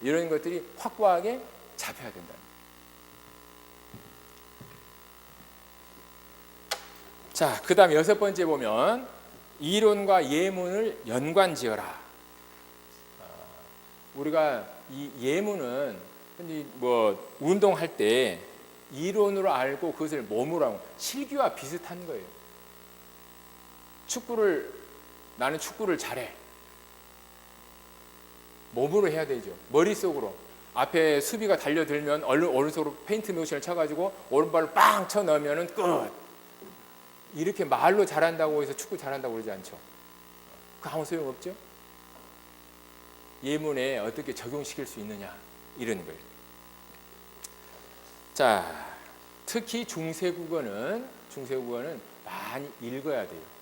[SPEAKER 1] 이런 것들이 확고하게 잡혀야 된다. 자, 그 다음 6번째 보면 이론과 예문을 연관지어라. 우리가 이 예문은 뭐 운동할 때 이론으로 알고 그것을 몸으로 하고 실기와 비슷한 거예요. 나는 축구를 잘해. 몸으로 해야 되죠. 머릿속으로. 앞에 수비가 달려들면 오른손으로 페인트 모션을 쳐가지고 오른발을 빵 쳐 넣으면 끝. 이렇게 말로 잘한다고 해서 축구 잘한다고 그러지 않죠. 그 아무 소용없죠. 예문에 어떻게 적용시킬 수 있느냐 이런 거예요. 자, 특히 중세국어는 많이 읽어야 돼요.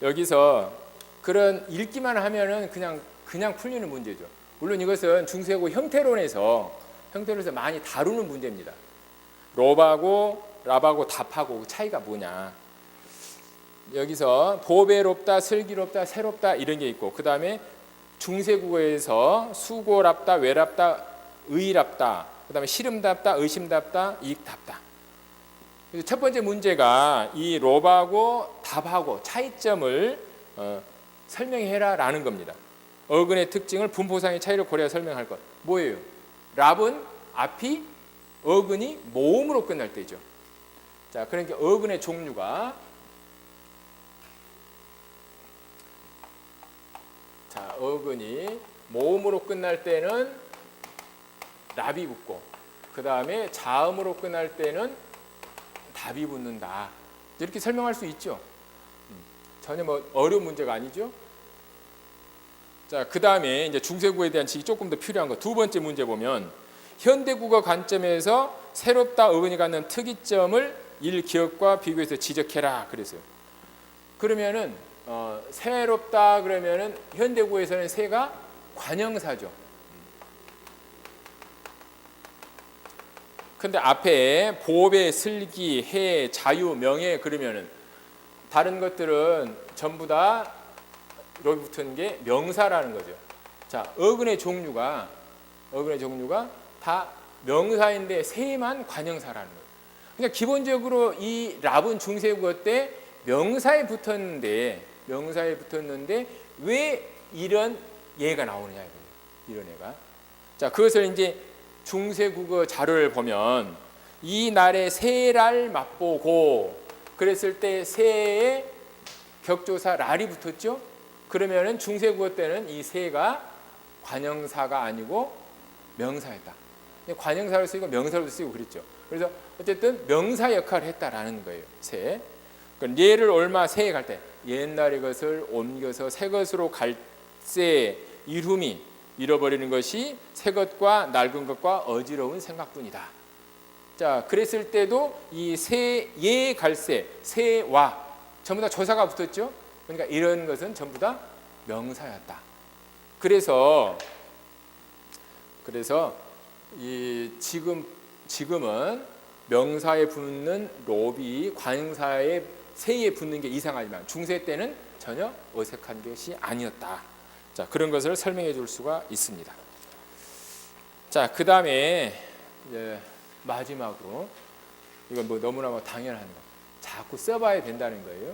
[SPEAKER 1] 여기서 그런 읽기만 하면은 그냥 풀리는 문제죠. 물론 이것은 중세국어 형태론에서 많이 다루는 문제입니다. 롭하고 랍하고 답하고 차이가 뭐냐. 여기서 보배롭다, 슬기롭다, 새롭다 이런 게 있고 그 다음에 중세국어에서 수고랍다, 외랍다, 의랍다 그 다음에 시름답다, 의심답다, 이익답다. 첫 번째 문제가 이 롭하고 답하고 차이점을 설명해라 라는 겁니다. 어근의 특징을 분포상의 차이를 고려해 설명할 것. 뭐예요? 랍은 앞이 어근이 모음으로 끝날 때죠. 자, 그러니까 어근의 종류가 어근이 모음으로 끝날 때는 랍이 붙고 그 다음에 자음으로 끝날 때는 답이 붙는다. 이렇게 설명할 수 있죠. 전혀 뭐 어려운 문제가 아니죠. 자, 그 다음에 이제 중세국어에 대한 지식이 조금 더 필요한 거. 두 번째 문제 보면 현대국어 관점에서 새롭다 어근이 갖는 특이점을 일기억과 비교해서 지적해라 그랬어요. 그러면은 새롭다 그러면은 현대국어에서는 새가 관형사죠. 근데 앞에 보배, 슬기, 해, 자유, 명예 그러면은 다른 것들은 전부 다 여기 붙은 게 명사라는 거죠. 자, 어근의 종류가 다 명사인데 새만 관형사라는 거예요. 그러니까 기본적으로 이 랍은 중세국어 때 명사에 붙었는데 왜 이런 예가 나오느냐 이런 애가. 자, 그것을 이제 중세국어 자료를 보면 이 날에 새랄 맛보고 그랬을 때 새에 격조사 랄이 붙었죠. 그러면은 중세국어 때는 이 새가 관형사가 아니고 명사였다. 관형사로 쓰이고 명사로 쓰이고 그랬죠. 그래서 어쨌든 명사 역할을 했다라는 거예요. 새. 예를 얼마 새에 갈 때 옛날의 것을 옮겨서 새 것으로 갈새 이름이 잃어버리는 것이 새 것과 낡은 것과 어지러운 생각뿐이다. 자, 그랬을 때도 이 새, 예, 갈새, 새와 전부 다 조사가 붙었죠. 그러니까 이런 것은 전부 다 명사였다. 그래서 이 지금은 명사에 붙는 롭이 관형사에 새에 붙는 게 이상하지만 중세 때는 전혀 어색한 것이 아니었다. 자, 그런 것을 설명해 줄 수가 있습니다. 자, 그 다음에 마지막으로 이건 뭐 너무나 당연한 거. 자꾸 써봐야 된다는 거예요.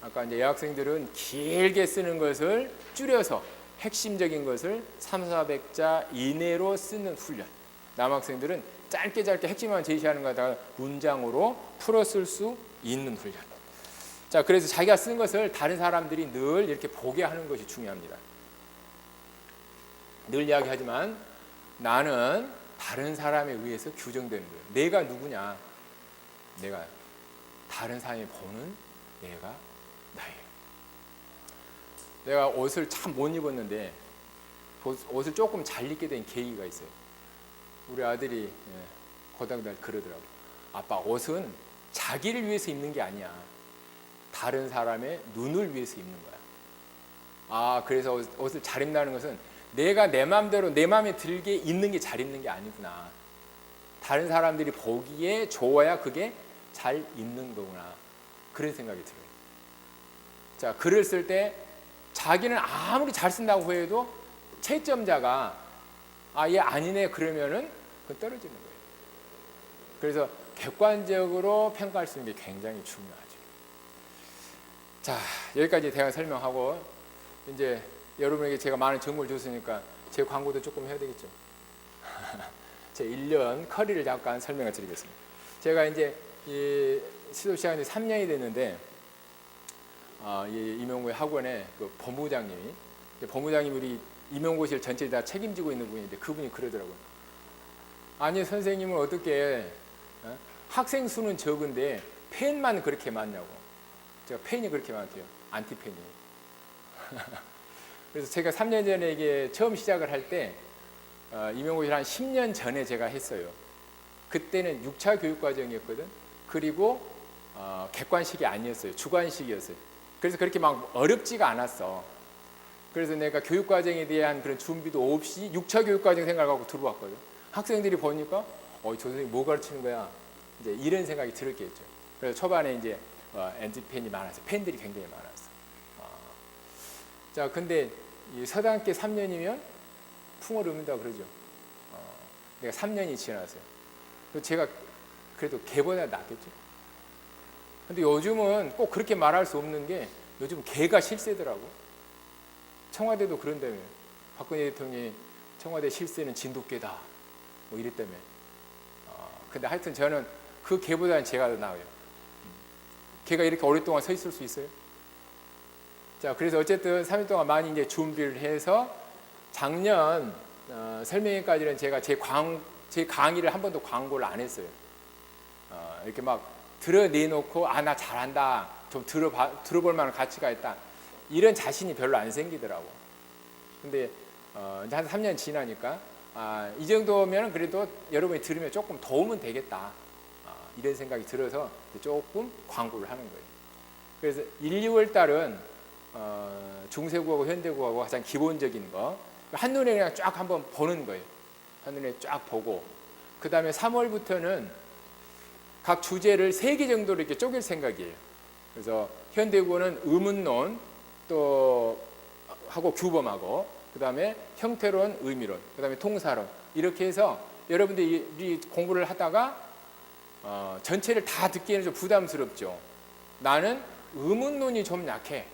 [SPEAKER 1] 아까 이제 여학생들은 길게 쓰는 것을 줄여서 핵심적인 것을 300~400자 이내로 쓰는 훈련. 남학생들은 짧게 핵심만 제시하는 거 갖다가 문장으로 풀어 쓸 수 있는 훈련. 자, 그래서 자기가 쓴 것을 다른 사람들이 늘 이렇게 보게 하는 것이 중요합니다. 늘 이야기하지만 나는 다른 사람에 의해서 규정되는 거예요. 내가 누구냐? 내가 다른 사람이 보는 내가 나예요. 내가 옷을 참 못 입었는데 옷을 조금 잘 입게 된 계기가 있어요. 우리 아들이 고등학교 때 그러더라고. 아빠, 옷은 자기를 위해서 입는 게 아니야. 다른 사람의 눈을 위해서 입는 거야. 아, 그래서 옷을 잘 입는다는 것은 내가 내 마음대로 내 마음에 들게 입는 게 잘 입는 게 아니구나. 다른 사람들이 보기에 좋아야 그게 잘 입는 거구나. 그런 생각이 들어요. 자, 글을 쓸 때 자기는 아무리 잘 쓴다고 해도 채점자가 얘 아니네 그러면은 그건 떨어지는 거예요. 그래서 객관적으로 평가할 수 있는 게 굉장히 중요하죠. 자, 여기까지 대화 설명하고 이제 여러분에게 제가 많은 정보를 줬으니까 제 광고도 조금 해야 되겠죠. 제 1년 커리를 잠깐 설명을 드리겠습니다. 제가 이제 이 시도 시작한 지 3년이 됐는데 이 임용고의 학원의 그 법무장님이 우리 임용고실 전체 다 책임지고 있는 분인데 그분이 그러더라고요. 아니, 선생님은 어떻게 학생 수는 적은데 펜만 그렇게 많냐고. 제가 펜이 그렇게 많대요. 안티펜이. 그래서 제가 3년 전에 이게 처음 시작을 할 때 임용고시를 한 10년 전에 제가 했어요. 그때는 6차 교육과정이었거든. 그리고 객관식이 아니었어요. 주관식이었어요. 그래서 그렇게 막 어렵지가 않았어. 그래서 내가 교육과정에 대한 그런 준비도 없이 6차 교육과정 생각하고 들어왔거든. 학생들이 보니까 저 선생님 뭐 가르치는 거야? 이제 이런 생각이 들었겠죠. 그래서 초반에 이제 엔지펜이 많았어요. 펜들이 굉장히 많았어. 자, 근데 이 서당계 3년이면 풍어를 읊는다 그러죠. 내가 3년이 지났어요. 제가 그래도 개보다 낫겠죠. 근데 요즘은 꼭 그렇게 말할 수 없는 게 요즘 개가 실세더라고. 청와대도 그런다며. 박근혜 대통령이 청와대 실세는 진돗개다. 뭐 이랬다며. 근데 하여튼 저는 그 개보다는 제가 더 나아요. 개가 이렇게 오랫동안 서 있을 수 있어요? 자, 그래서 어쨌든 3일 동안 많이 이제 준비를 해서 작년 설명회까지는 제가 제 강의를 한 번도 광고를 안 했어요. 이렇게 막 드러내놓고 나 잘한다, 좀 들어볼 만한 가치가 있다, 이런 자신이 별로 안 생기더라고. 근데 이제 한 3년 지나니까 이 정도면 그래도 여러분이 들으면 조금 도움은 되겠다. 이런 생각이 들어서 조금 광고를 하는 거예요. 그래서 1, 2월 달은 중세국어하고 현대국어하고 가장 기본적인 거 한눈에 그냥 쫙 한번 보는 거예요. 한눈에 쫙 보고 그 다음에 3월부터는 각 주제를 3개 정도로 이렇게 쪼갤 생각이에요. 그래서 현대국어는 의문론 또 하고 규범하고 그 다음에 형태론, 의미론, 그 다음에 통사론 이렇게 해서 여러분들이 공부를 하다가 전체를 다 듣기에는 좀 부담스럽죠. 나는 의문론이 좀 약해.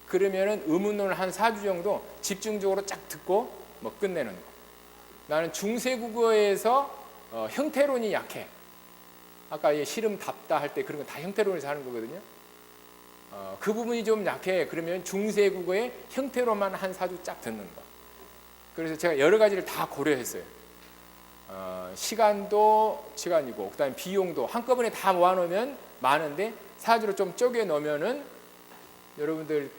[SPEAKER 1] 그러면은 의문론을 한 4주 정도 집중적으로 쫙 듣고 뭐 끝내는 거. 나는 중세국어에서 형태론이 약해. 아까 시름 답다 할 때 그런 거 다 형태론에서 하는 거거든요. 그 부분이 좀 약해. 그러면 중세국어의 형태로만 한 4주 쫙 듣는 거. 그래서 제가 여러 가지를 다 고려했어요. 시간도 시간이고, 그다음에 비용도 한꺼번에 다 모아놓으면 많은데 4주로 좀 쪼개 놓으면은 여러분들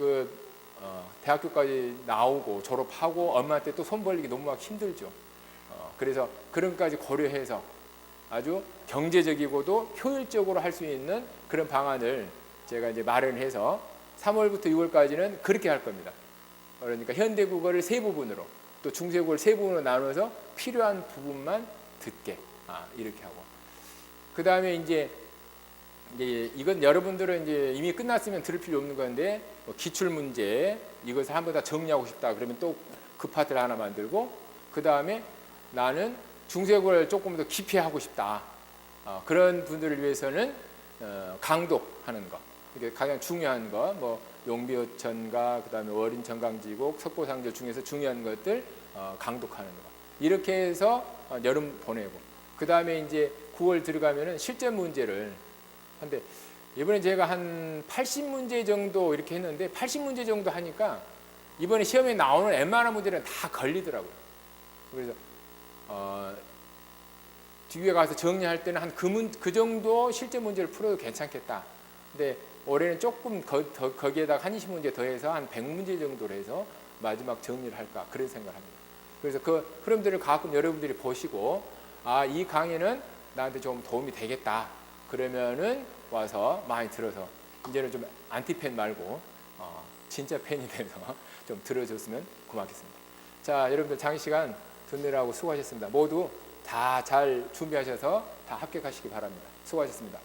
[SPEAKER 1] 대학교까지 나오고 졸업하고 엄마한테 또 손 벌리기 너무 막 힘들죠. 그래서 그런 것까지 고려해서 아주 경제적이고도 효율적으로 할 수 있는 그런 방안을 제가 이제 마련해서 3월부터 6월까지는 그렇게 할 겁니다. 그러니까 현대국어를 3부분으로 또 중세국어를 3부분으로 나눠서 필요한 부분만 듣게 이렇게 하고 그 다음에 이제 이건 여러분들은 이제 이미 끝났으면 들을 필요 없는 건데 기출 문제 이것을 한번 다 정리하고 싶다 그러면 또 그 파트를 하나 만들고 그 다음에 나는 중세국어를 조금 더 깊이 하고 싶다 그런 분들을 위해서는 강독하는 거 이게 가장 중요한 거 뭐 용비어천가 그 다음에 월인 정강지곡 석고상조 중에서 중요한 것들 강독하는 거 이렇게 해서 여름 보내고 그 다음에 이제 9월 들어가면은 실전 문제를 근데 이번에 제가 한 80문제 정도 이렇게 했는데 80문제 정도 하니까 이번에 시험에 나오는 웬만한 문제는 다 걸리더라고요. 그래서 뒤에 가서 정리할 때는 한 그 정도 실제 문제를 풀어도 괜찮겠다. 근데 올해는 조금 거기에다가 한 20문제 더해서 한 100문제 정도로 해서 마지막 정리를 할까 그런 생각을 합니다. 그래서 그 흐름들을 가끔 여러분들이 보시고 이 강의는 나한테 좀 도움이 되겠다. 그러면은 와서 많이 들어서 이제는 좀 안티팬 말고 진짜 팬이 돼서 좀 들어줬으면 고맙겠습니다. 자, 여러분들 장시간 듣느라고 수고하셨습니다. 모두 다 잘 준비하셔서 다 합격하시기 바랍니다. 수고하셨습니다.